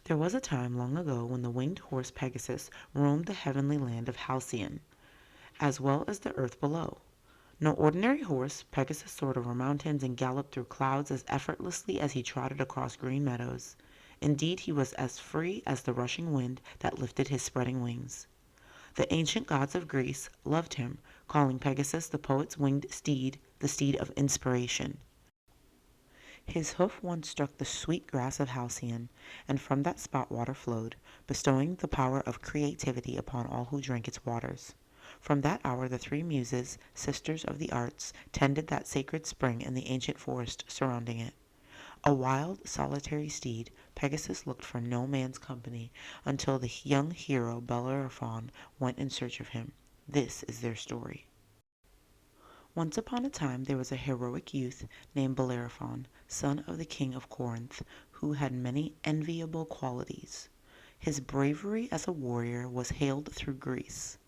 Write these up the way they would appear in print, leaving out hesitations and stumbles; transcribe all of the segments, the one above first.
There was a time long ago when the winged horse Pegasus roamed the heavenly land of Halcyon, as well as the earth below. No ordinary horse, Pegasus soared over mountains and galloped through clouds as effortlessly as he trotted across green meadows. Indeed, he was as free as the rushing wind that lifted his spreading wings. The ancient gods of Greece loved him, calling Pegasus the poet's winged steed, the steed of inspiration. His hoof once struck the sweet grass of Halcyon, and from that spot water flowed, bestowing the power of creativity upon all who drank its waters. From that hour the three Muses, sisters of the arts, tended that sacred spring in the ancient forest surrounding it. A wild, solitary steed, Pegasus looked for no man's company until the young hero Bellerophon went in search of him. This is their story. Once upon a time there was a heroic youth named Bellerophon, son of the king of Corinth, who had many enviable qualities. His bravery as a warrior was hailed through Greece.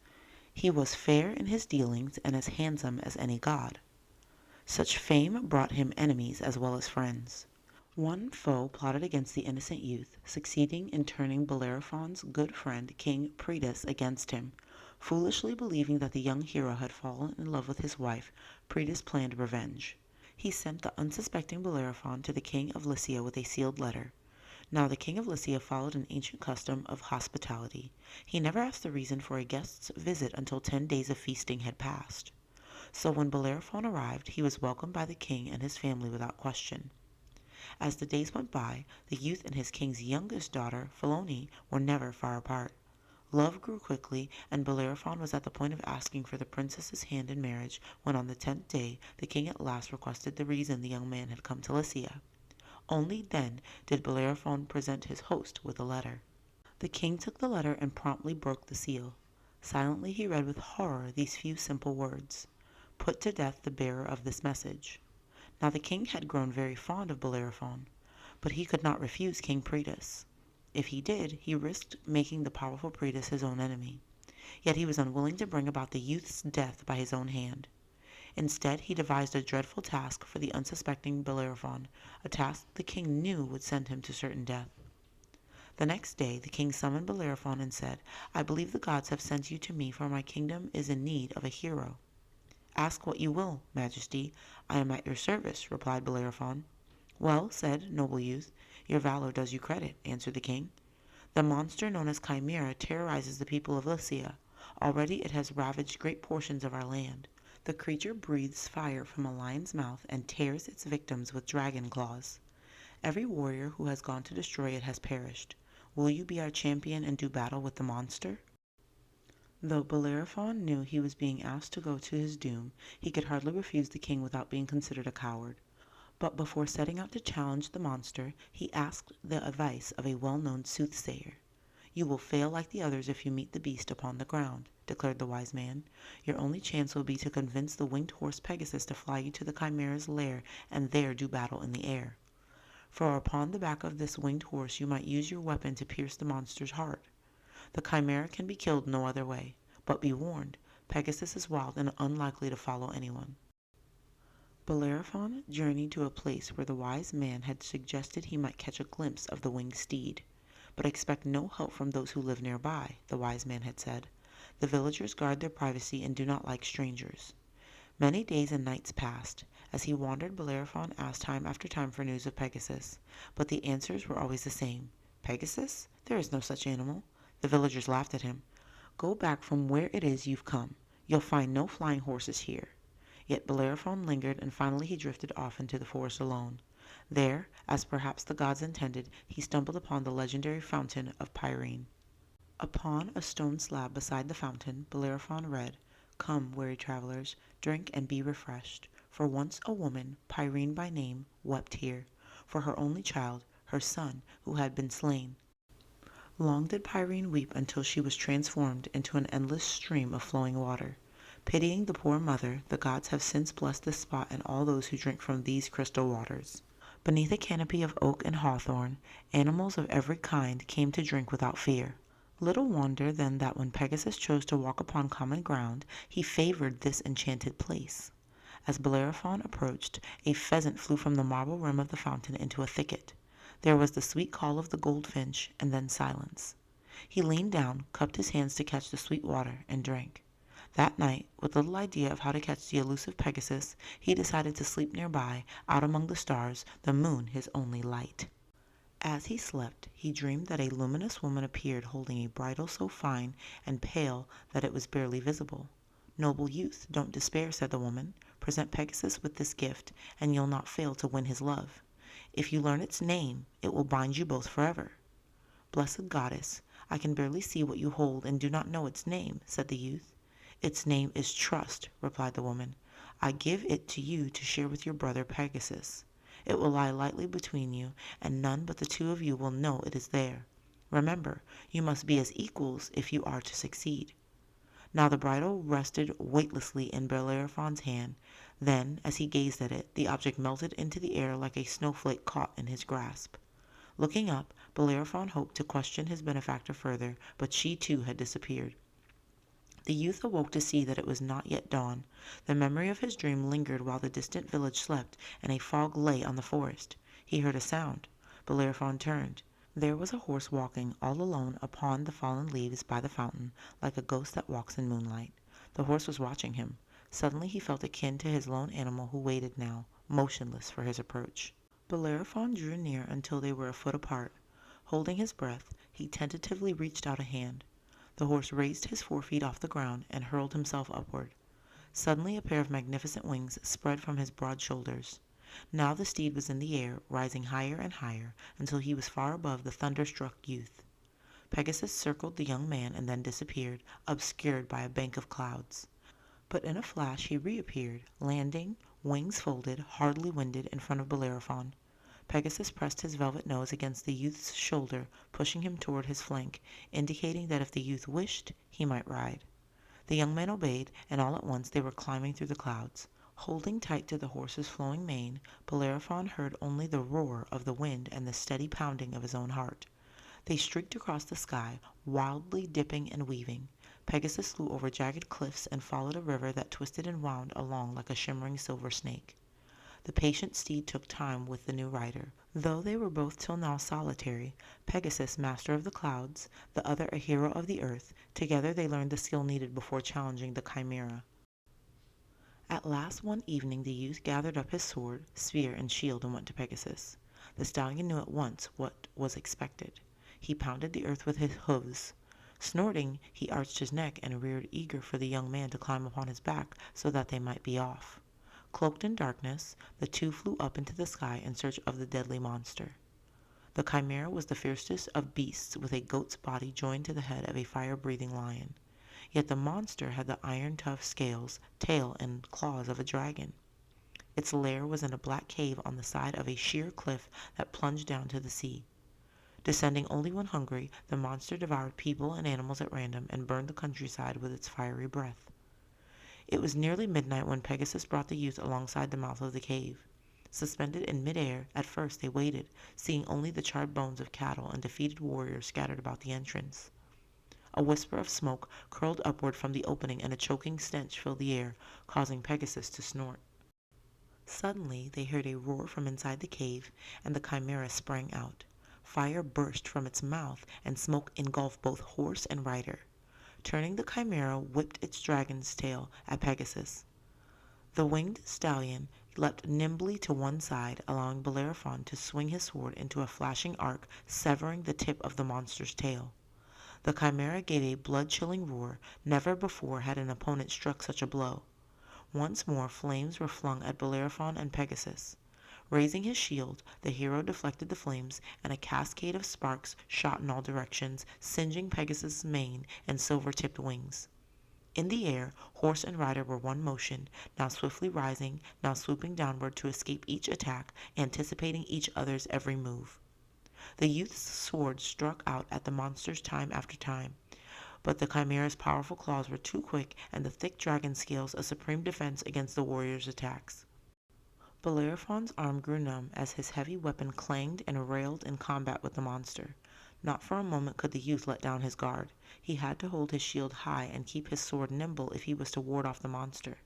He was fair in his dealings and as handsome as any god. Such fame brought him enemies as well as friends. One foe plotted against the innocent youth, succeeding in turning Bellerophon's good friend King Pridas against him. Foolishly believing that the young hero had fallen in love with his wife, Pridas planned revenge. He sent the unsuspecting Bellerophon to the king of Lycia with a sealed letter. Now the king of Lycia followed an ancient custom of hospitality. He never asked the reason for a guest's visit until 10 days of feasting had passed. So when Bellerophon arrived, he was welcomed by the king and his family without question. As the days went by, the youth and his king's youngest daughter, Philone, were never far apart. Love grew quickly, and Bellerophon was at the point of asking for the princess's hand in marriage when on the 10th day the king at last requested the reason the young man had come to Lycia. Only then did Bellerophon present his host with a letter. The king took the letter and promptly broke the seal. Silently he read with horror these few simple words: "Put to death the bearer of this message." Now the king had grown very fond of Bellerophon, but he could not refuse King Pridas. If he did, he risked making the powerful Pridas his own enemy. Yet he was unwilling to bring about the youth's death by his own hand. Instead, he devised a dreadful task for the unsuspecting Bellerophon, a task the king knew would send him to certain death. The next day the king summoned Bellerophon and said, "I believe the gods have sent you to me, for my kingdom is in need of a hero." "Ask what you will, Majesty. I am at your service," replied Bellerophon. "Well said, noble youth. Your valor does you credit," answered the king. "The monster known as Chimera terrorizes the people of Lycia. Already it has ravaged great portions of our land. The creature breathes fire from a lion's mouth and tears its victims with dragon claws. Every warrior who has gone to destroy it has perished. Will you be our champion and do battle with the monster?" Though Bellerophon knew he was being asked to go to his doom, he could hardly refuse the king without being considered a coward. But before setting out to challenge the monster, he asked the advice of a well-known soothsayer. "You will fail like the others if you meet the beast upon the ground," declared the wise man. "Your only chance will be to convince the winged horse Pegasus to fly you to the Chimera's lair and there do battle in the air. For upon the back of this winged horse you might use your weapon to pierce the monster's heart. The Chimera can be killed no other way. But be warned, Pegasus is wild and unlikely to follow anyone." Bellerophon journeyed to a place where the wise man had suggested he might catch a glimpse of the winged steed. "But expect no help from those who live nearby," the wise man had said. "The villagers guard their privacy and do not like strangers." Many days and nights passed. As he wandered, Bellerophon asked time after time for news of Pegasus, but the answers were always the same. "Pegasus? There is no such animal." The villagers laughed at him. "Go back from where it is you've come. You'll find no flying horses here." Yet Bellerophon lingered, and finally he drifted off into the forest alone. There, as perhaps the gods intended, he stumbled upon the legendary fountain of Pirene. Upon a stone slab beside the fountain, Bellerophon read, "Come, weary travelers, drink and be refreshed. For once a woman, Pirene by name, wept here, for her only child, her son, who had been slain. Long did Pirene weep until she was transformed into an endless stream of flowing water. Pitying the poor mother, the gods have since blessed this spot and all those who drink from these crystal waters. Beneath a canopy of oak and hawthorn, animals of every kind came to drink without fear. Little wonder then that when Pegasus chose to walk upon common ground, he favored this enchanted place. As Bellerophon approached, a pheasant flew from the marble rim of the fountain into a thicket. There was the sweet call of the goldfinch, and then silence. He leaned down, cupped his hands to catch the sweet water, and drank. That night, with little idea of how to catch the elusive Pegasus, he decided to sleep nearby, out among the stars, the moon his only light. As he slept, he dreamed that a luminous woman appeared holding a bridle so fine and pale that it was barely visible. "Noble youth, don't despair," said the woman. "Present Pegasus with this gift, and you'll not fail to win his love. If you learn its name, it will bind you both forever." "Blessed goddess, I can barely see what you hold and do not know its name," said the youth. "Its name is Trust," replied the woman. "I give it to you to share with your brother Pegasus. It will lie lightly between you, and none but the two of you will know it is there. Remember, you must be as equals if you are to succeed." Now the bridle rested weightlessly in Bellerophon's hand. Then, as he gazed at it, the object melted into the air like a snowflake caught in his grasp. Looking up, Bellerophon hoped to question his benefactor further, but she too had disappeared. The youth awoke to see that it was not yet dawn. The memory of his dream lingered while the distant village slept, and a fog lay on the forest. He heard a sound. Bellerophon turned. There was a horse walking all alone upon the fallen leaves by the fountain, like a ghost that walks in moonlight. The horse was watching him. Suddenly he felt akin to his lone animal, who waited now, motionless, for his approach. Bellerophon drew near until they were a foot apart. Holding his breath, he tentatively reached out a hand. The horse raised his forefeet off the ground and hurled himself upward. Suddenly a pair of magnificent wings spread from his broad shoulders. Now the steed was in the air, rising higher and higher, until he was far above the thunderstruck youth. Pegasus circled the young man and then disappeared, obscured by a bank of clouds. But in a flash he reappeared, landing, wings folded, hardly winded, in front of Bellerophon. Pegasus pressed his velvet nose against the youth's shoulder, pushing him toward his flank, indicating that if the youth wished, he might ride. The young man obeyed, and all at once they were climbing through the clouds. Holding tight to the horse's flowing mane, Bellerophon heard only the roar of the wind and the steady pounding of his own heart. They streaked across the sky, wildly dipping and weaving. Pegasus flew over jagged cliffs and followed a river that twisted and wound along like a shimmering silver snake. The patient steed took time with the new rider. Though they were both till now solitary, Pegasus master of the clouds, the other a hero of the earth, together they learned the skill needed before challenging the Chimera. At last one evening the youth gathered up his sword, spear, and shield and went to Pegasus. The stallion knew at once what was expected. He pounded the earth with his hooves. Snorting, he arched his neck and reared, eager for the young man to climb upon his back so that they might be off. Cloaked in darkness, the two flew up into the sky in search of the deadly monster. The Chimera was the fiercest of beasts, with a goat's body joined to the head of a fire-breathing lion. Yet the monster had the iron-tough scales, tail, and claws of a dragon. Its lair was in a black cave on the side of a sheer cliff that plunged down to the sea. Descending only when hungry, the monster devoured people and animals at random and burned the countryside with its fiery breath. It was nearly midnight when Pegasus brought the youth alongside the mouth of the cave. Suspended in midair, at first they waited, seeing only the charred bones of cattle and defeated warriors scattered about the entrance. A whisper of smoke curled upward from the opening, and a choking stench filled the air, causing Pegasus to snort. Suddenly they heard a roar from inside the cave, and the Chimera sprang out. Fire burst from its mouth, and smoke engulfed both horse and rider. Turning, the Chimera whipped its dragon's tail at Pegasus. The winged stallion leapt nimbly to one side, allowing Bellerophon to swing his sword into a flashing arc, severing the tip of the monster's tail. The Chimera gave a blood-chilling roar. Never before had an opponent struck such a blow. Once more flames were flung at Bellerophon and Pegasus. Raising his shield, the hero deflected the flames, and a cascade of sparks shot in all directions, singeing Pegasus' mane and silver-tipped wings. In the air, horse and rider were one motion, now swiftly rising, now swooping downward to escape each attack, anticipating each other's every move. The youth's sword struck out at the monsters time after time, but the Chimera's powerful claws were too quick, and the thick dragon scales a supreme defense against the warrior's attacks. Bellerophon's arm grew numb as his heavy weapon clanged and railed in combat with the monster. Not for a moment could the youth let down his guard. He had to hold his shield high and keep his sword nimble if he was to ward off the monster.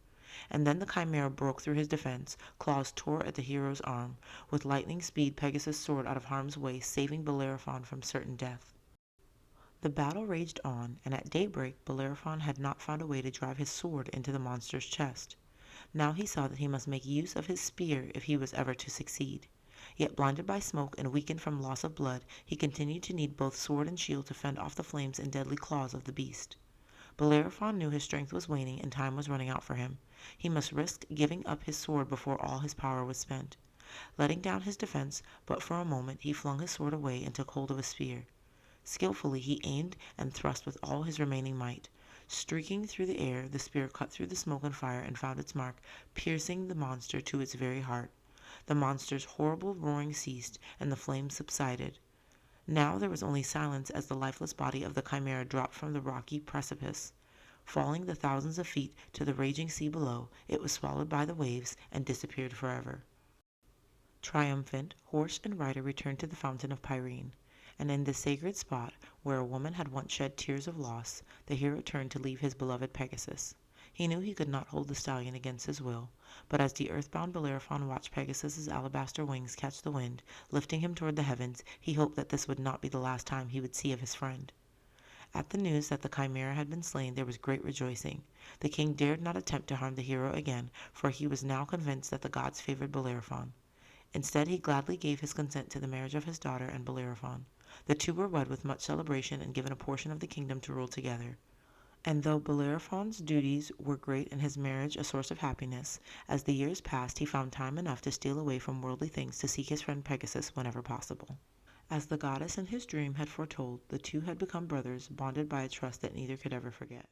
And then the Chimera broke through his defense. Claws tore at the hero's arm. With lightning speed, Pegasus soared out of harm's way, saving Bellerophon from certain death. The battle raged on, and at daybreak Bellerophon had not found a way to drive his sword into the monster's chest. Now he saw that he must make use of his spear if he was ever to succeed. Yet blinded by smoke and weakened from loss of blood, he continued to need both sword and shield to fend off the flames and deadly claws of the beast. Bellerophon knew his strength was waning and time was running out for him. He must risk giving up his sword before all his power was spent. Letting down his defense, but for a moment, he flung his sword away and took hold of a spear. Skillfully he aimed and thrust with all his remaining might. Streaking through the air, the spear cut through the smoke and fire and found its mark, piercing the monster to its very heart. The monster's horrible roaring ceased, and the flames subsided. Now there was only silence as the lifeless body of the Chimera dropped from the rocky precipice. Falling the thousands of feet to the raging sea below, it was swallowed by the waves and disappeared forever. Triumphant, horse and rider returned to the fountain of Pirene. And in this sacred spot, where a woman had once shed tears of loss, the hero turned to leave his beloved Pegasus. He knew he could not hold the stallion against his will, but as the earthbound Bellerophon watched Pegasus's alabaster wings catch the wind, lifting him toward the heavens, he hoped that this would not be the last time he would see of his friend. At the news that the Chimera had been slain, there was great rejoicing. The king dared not attempt to harm the hero again, for he was now convinced that the gods favored Bellerophon. Instead, he gladly gave his consent to the marriage of his daughter and Bellerophon. The two were wed with much celebration and given a portion of the kingdom to rule together. And though Bellerophon's duties were great and his marriage a source of happiness, as the years passed he found time enough to steal away from worldly things to seek his friend Pegasus whenever possible. As the goddess in his dream had foretold, the two had become brothers, bonded by a trust that neither could ever forget.